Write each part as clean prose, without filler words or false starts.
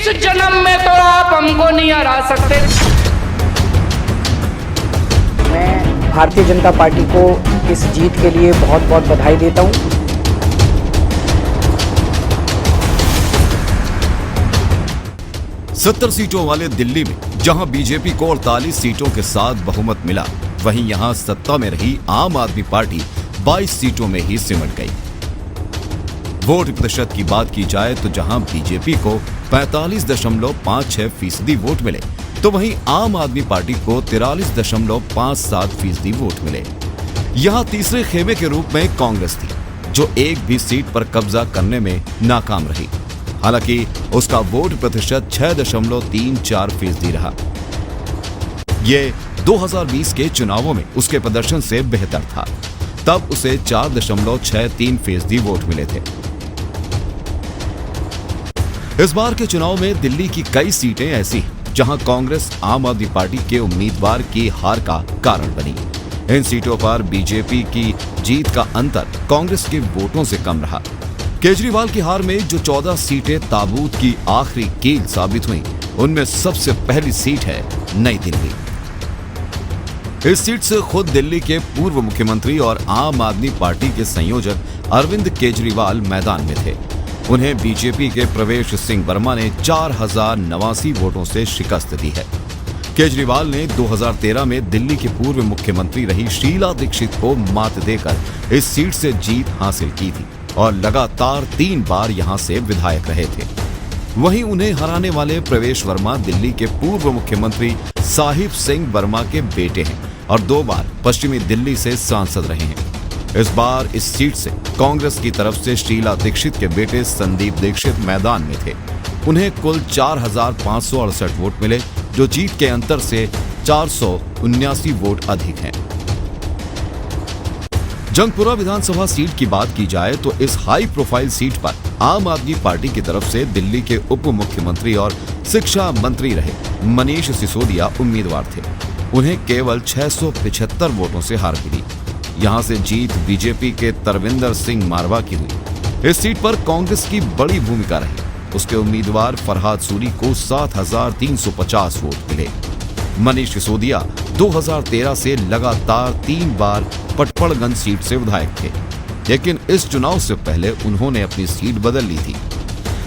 इस जन्म में तो आप हमको नहीं हरा सकते। मैं भारतीय जनता पार्टी को इस जीत के लिए बहुत बहुत बधाई देता हूं। सत्तर सीटों वाले दिल्ली में जहां बीजेपी को 48 सीटों के साथ बहुमत मिला, वहीं यहां सत्ता में रही आम आदमी पार्टी 22 सीटों में ही सिमट गई। वोट प्रतिशत की बात की जाए तो जहां बीजेपी को 45.56% वोट मिले, तो वहीं आम आदमी पार्टी को 43.57% वोट मिले। यहां तीसरे खेमे के रूप में कांग्रेस थी, जो एक भी सीट पर कब्जा करने में नाकाम रही। हालांकि उसका वोट प्रतिशत 6.34% रहा। ये 2020 के चुनावों में उसके प्रदर्शन से बेहतर था। तब उसे 4.63% वोट मिले थे। इस बार के चुनाव में दिल्ली की कई सीटें ऐसी हैं जहां कांग्रेस आम आदमी पार्टी के उम्मीदवार की हार का कारण बनी। इन सीटों पर बीजेपी की जीत का अंतर कांग्रेस के वोटों से कम रहा। केजरीवाल की हार में जो 14 सीटें ताबूत की आखिरी कील साबित हुई, उनमें सबसे पहली सीट है नई दिल्ली। इस सीट से खुद दिल्ली के पूर्व मुख्यमंत्री और आम आदमी पार्टी के संयोजक अरविंद केजरीवाल मैदान में थे। उन्हें बीजेपी के प्रवेश सिंह वर्मा ने 4089 वोटों से शिकस्त दी है। केजरीवाल ने 2013 में दिल्ली की पूर्व मुख्यमंत्री रही शीला दीक्षित को मात देकर इस सीट से जीत हासिल की थी और लगातार 3 बार यहां से विधायक रहे थे। वहीं उन्हें हराने वाले प्रवेश वर्मा दिल्ली के पूर्व मुख्यमंत्री साहिब सिंह वर्मा के बेटे हैं और 2 बार पश्चिमी दिल्ली से सांसद रहे हैं। इस बार इस सीट से कांग्रेस की तरफ से शीला दीक्षित के बेटे संदीप दीक्षित मैदान में थे। उन्हें कुल 4568 वोट मिले, जो जीत के अंतर से 479 वोट अधिक हैं। जंगपुरा विधानसभा सीट की बात की जाए तो इस हाई प्रोफाइल सीट पर आम आदमी पार्टी की तरफ से दिल्ली के उप मुख्यमंत्री और शिक्षा मंत्री रहे मनीष सिसोदिया उम्मीदवार थे। उन्हें केवल 675 वोटों से हार मिली। यहां से जीत बीजेपी के तरविंदर सिंह मारवा की हुई। इस सीट पर कांग्रेस की बड़ी भूमिका रही। उसके उम्मीदवार फरहाद सूरी को 7350 वोट मिले। मनीष सिसोदिया 2013 से लगातार 3 बार पटपड़गंज सीट से विधायक थे, लेकिन इस चुनाव से पहले उन्होंने अपनी सीट बदल ली थी।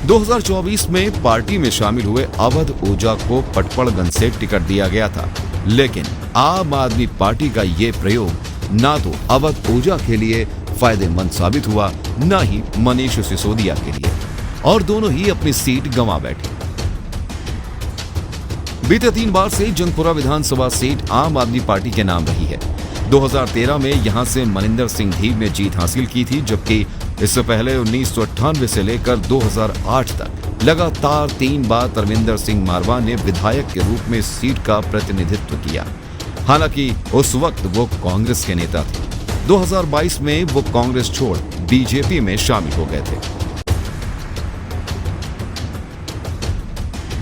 2024 में पार्टी में शामिल हुए अवध ओझा को पटपड़गंज से टिकट दिया गया था, लेकिन आम आदमी पार्टी का ये प्रयोग ना तो अवध ओझा के लिए फायदेमंद साबित हुआ, न ही मनीष सिसोदिया के लिए, और दोनों ही अपनी सीट गंवा बैठे। बीते 3 बार से जंगपुरा विधानसभा सीट आम आदमी पार्टी के नाम रही है। 2013 में यहां से मनिंदर सिंह धीर ने जीत हासिल की थी, जबकि इससे पहले 1998 से लेकर 2008 तक लगातार 3 बार तरविंदर सिंह मारवा ने विधायक के रूप में इस सीट का प्रतिनिधित्व किया। हालांकि उस वक्त वो कांग्रेस के नेता थे। 2022 में वो कांग्रेस छोड़ बीजेपी में शामिल हो गए थे।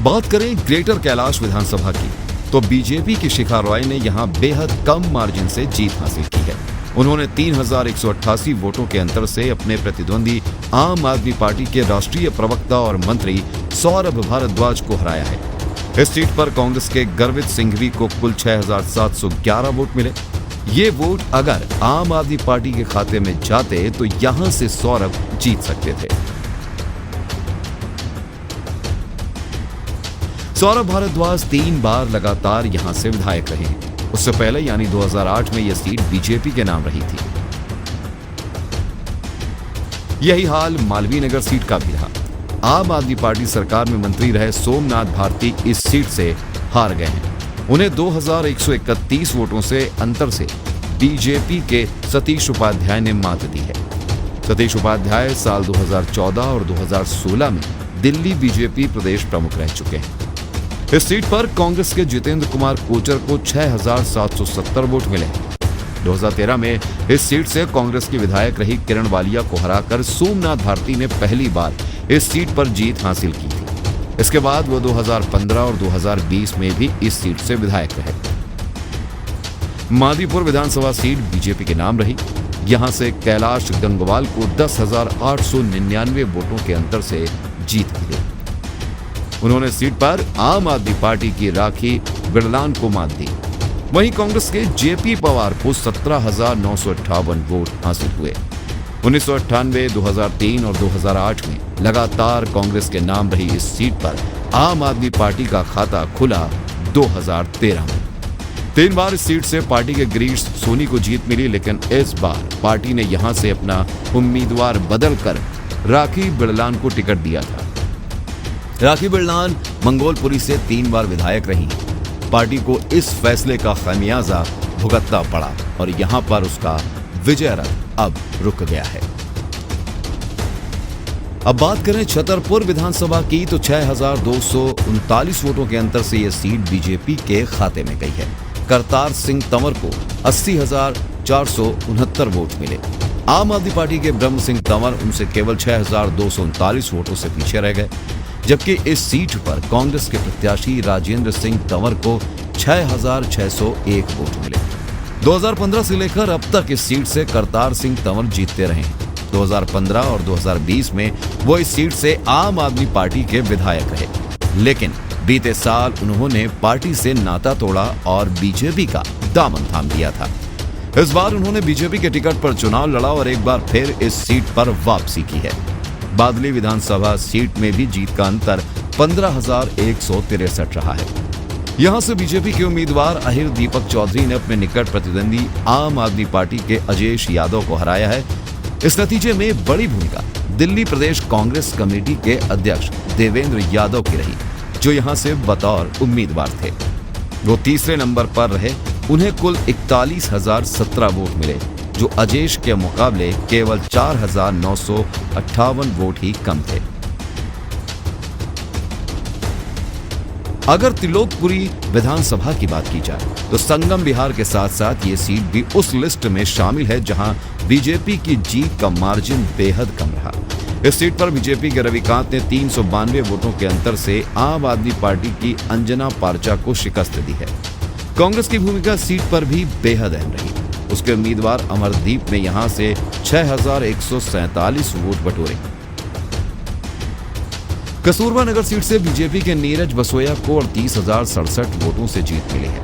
बात करें ग्रेटर कैलाश विधानसभा की, तो बीजेपी की शिखा रॉय ने यहां बेहद कम मार्जिन से जीत हासिल की है। उन्होंने 3188 वोटों के अंतर से अपने प्रतिद्वंदी आम आदमी पार्टी के राष्ट्रीय प्रवक्ता और मंत्री सौरभ भारद्वाज को हराया है। इस सीट पर कांग्रेस के गर्वित सिंघवी को कुल 6711 वोट मिले। ये वोट अगर आम आदमी पार्टी के खाते में जाते तो यहां से सौरभ जीत सकते थे। सौरभ भारद्वाज 3 बार लगातार यहां से विधायक रहे हैं। उससे पहले यानी 2008 में यह सीट बीजेपी के नाम रही थी। यही हाल मालवीय नगर सीट का भी रहा। आम आदमी पार्टी सरकार में मंत्री रहे सोमनाथ भारती इस सीट से हार गए हैं। उन्हें 2131 वोटों से अंतर से बीजेपी के सतीश उपाध्याय ने मात दी है। सतीश उपाध्याय साल 2014 और 2016 में दिल्ली बीजेपी प्रदेश प्रमुख रह चुके हैं। इस सीट पर कांग्रेस के जितेंद्र कुमार कोचर को 6770 वोट मिले। 2013 में इस सीट से कांग्रेस की विधायक रही किरण वालिया को हराकर सोमनाथ भारती ने पहली बार इस सीट पर जीत हासिल की थी। इसके बाद वो 2015 और 2020 में भी इस सीट से विधायक रहे। मादीपुर विधानसभा सीट बीजेपी के नाम रही। यहां से कैलाश गंगवाल को 10,899 वोटों के अंतर से जीत मिली। उन्होंने सीट पर आम आदमी पार्टी की राखी बिरलान को मात दी। वहीं कांग्रेस के जेपी पवार को 17,958 वोट हासिल हुए। 1998, 2003 और 2008 में लगातार कांग्रेस के नाम रही इस सीट पर आम आदमी पार्टी का खाता खुला 2013 में। 3 बार इस सीट से पार्टी के गिरीश सोनी को जीत मिली, लेकिन इस बार पार्टी ने यहां से अपना उम्मीदवार बदलकर राखी बिरलान को टिकट दिया था। राखी बिरलान मंगोलपुरी से 3 बार विधायक रही। पार्टी को इस फैसले का खामियाजा भुगतना पड़ा और यहां पर उसका विजय रथ अब रुक गया है। अब बात करें छतरपुर विधानसभा की तो 6,239 वोटों के अंतर से यह सीट बीजेपी के खाते में गई है। करतार सिंह तंवर को 80,469 वोट मिले। आम आदमी पार्टी के ब्रह्म सिंह तंवर उनसे केवल 6,239 वोटों से पीछे रह गए, जबकि इस सीट पर कांग्रेस के प्रत्याशी राजेंद्र सिंह तंवर को 6,601 वोट मिले। 2015 से लेकर अब तक इस सीट से करतार सिंह तंवर जीतते रहे। 2015 और 2020 में वो इस सीट से आम आदमी पार्टी के विधायक रहे, लेकिन बीते साल उन्होंने पार्टी से नाता तोड़ा और बीजेपी का दामन थाम लिया था। इस बार उन्होंने बीजेपी के टिकट पर चुनाव लड़ा और एक बार फिर इस सीट पर वापसी की है। बादली विधानसभा सीट में भी जीत का अंतर 15,163 रहा है। यहां से बीजेपी के उम्मीदवार अहिर दीपक चौधरी ने अपने निकट प्रतिद्वंदी आम आदमी पार्टी के अजयेश यादव को हराया है। इस नतीजे में बड़ी भूमिका दिल्ली प्रदेश कांग्रेस कमेटी के अध्यक्ष देवेंद्र यादव की रही, जो यहां से बतौर उम्मीदवार थे। वो तीसरे नंबर पर रहे। उन्हें कुल 41,017 वोट मिले, जो अजयेश के मुकाबले केवल 4,958 वोट ही कम थे। अगर त्रिलोकपुरी विधानसभा की बात की जाए तो संगम बिहार के साथ साथ ये सीट भी उस लिस्ट में शामिल है जहां बीजेपी की जीत का मार्जिन बेहद कम रहा। इस सीट पर बीजेपी के रविकांत ने 392 वोटों के अंतर से आम आदमी पार्टी की अंजना पारचा को शिकस्त दी है। कांग्रेस की भूमिका सीट पर भी बेहद अहम रही। उसके उम्मीदवार अमरदीप ने यहां से 6,147 वोट बटोरे। कसूरबा नगर सीट से बीजेपी के नीरज बसोया को 38,067 वोटों से जीत मिली है।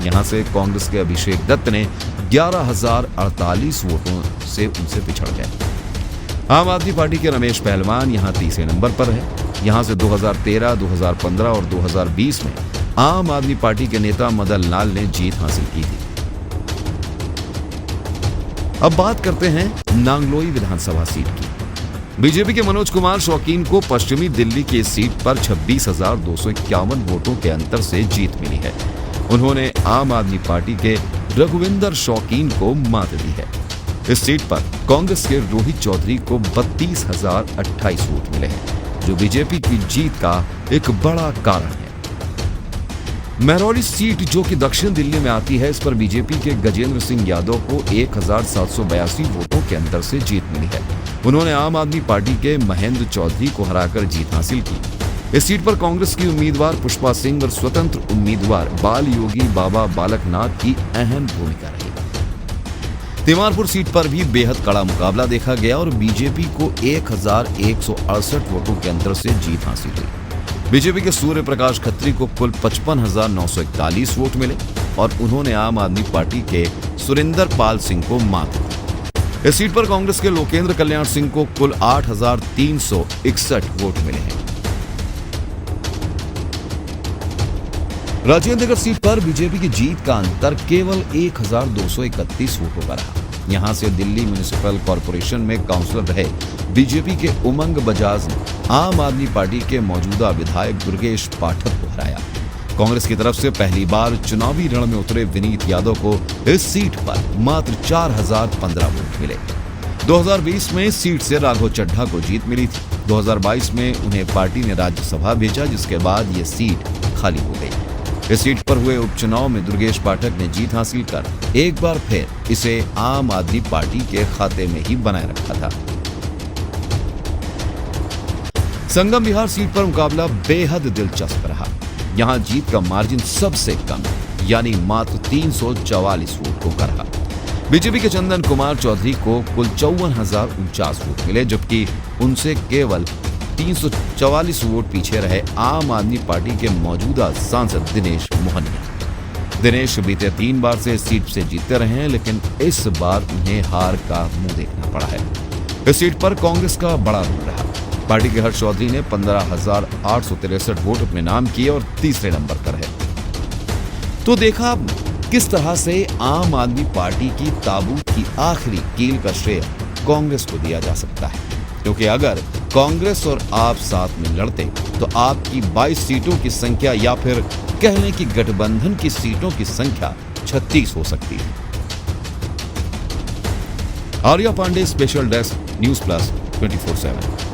यहां से कांग्रेस के अभिषेक दत्त ने 11,048 वोटों से उनसे पिछड़ गए। आम आदमी पार्टी के रमेश पहलवान यहां तीसरे नंबर पर है। यहां से 2013, 2015 और 2020 में आम आदमी पार्टी के नेता मदन लाल ने जीत हासिल की थी। अब बात करते हैं नांगलोई विधानसभा सीट की। बीजेपी के मनोज कुमार शौकीन को पश्चिमी दिल्ली की सीट पर 26,251 वोटों के अंतर से जीत मिली है। उन्होंने आम आदमी पार्टी के रघुविंदर शौकीन को मात दी है। इस सीट पर कांग्रेस के रोहित चौधरी को 32,028 वोट मिले हैं, जो बीजेपी की जीत का एक बड़ा कारण है। महरौली सीट जो कि दक्षिण दिल्ली में आती है, इस पर बीजेपी के गजेंद्र सिंह यादव को 1,782 वोटों के अंतर से जीत मिली है। उन्होंने आम आदमी पार्टी के महेंद्र चौधरी को हराकर जीत हासिल की। इस सीट पर कांग्रेस की उम्मीदवार पुष्पा सिंह और स्वतंत्र उम्मीदवार बाल योगी बाबा बालकनाथ की अहम भूमिका रही। तिमारपुर सीट पर भी बेहद कड़ा मुकाबला देखा गया और बीजेपी को 1,168 वोटों के अंतर से जीत हासिल हुई। बीजेपी के सूर्य प्रकाश खत्री को कुल 55,941 वोट मिले और उन्होंने आम आदमी पार्टी के सुरेंद्र पाल सिंह को मात दी। इस सीट पर कांग्रेस के लोकेंद्र कल्याण सिंह को कुल 8,361 वोट मिले हैं। राजेंद्र नगर सीट पर बीजेपी की जीत का अंतर केवल 1,231 वोटों का रहा। यहां से दिल्ली म्युनिसिपल कॉर्पोरेशन में काउंसलर रहे बीजेपी के उमंग बजाज ने आम आदमी पार्टी के मौजूदा विधायक दुर्गेश पाठक को हराया। कांग्रेस की तरफ से पहली बार चुनावी रण में उतरे विनीत यादव को इस सीट पर मात्र 4,015 वोट मिले। 2020 में इस सीट से राघव चड्ढा को जीत मिली थी। 2022 में उन्हें पार्टी ने राज्यसभा भेजा, जिसके बाद ये सीट खाली हो गई। इस सीट पर हुए उपचुनाव में दुर्गेश पाठक ने जीत हासिल कर एक बार फिर इसे आम आदमी पार्टी के खाते में ही बनाए रखा था। संगम बिहार सीट पर मुकाबला बेहद दिलचस्प रहा। यहां जीत का मार्जिन सबसे कम यानी मात्र 344 वोटों का रहा। बीजेपी के चंदन कुमार चौधरी को कुल 54,049 वोट मिले, जबकि उनसे केवल 344 वोट पीछे रहे आम आदमी पार्टी के मौजूदा सांसद दिनेश मोहनिया। दिनेश बीते 3 बार से इस सीट से जीतते रहे हैं, लेकिन इस बार उन्हें हार का मुंह देखना पड़ा है। इस सीट पर कांग्रेस का बड़ा रोल रहा। पार्टी के हर्ष चौधरी ने 15,863 वोट अपने नाम किए और तीसरे नंबर पर है। तो देखा किस तरह से आम आदमी पार्टी की ताबूत की आखिरी कील का श्रेय कांग्रेस को दिया जा सकता है, क्योंकि अगर कांग्रेस और आप साथ में लड़ते तो आपकी 22 सीटों की संख्या या फिर कह लें कि गठबंधन की सीटों की संख्या 36 हो सकती है। Arya Pandey, special desk, news plus 24/7।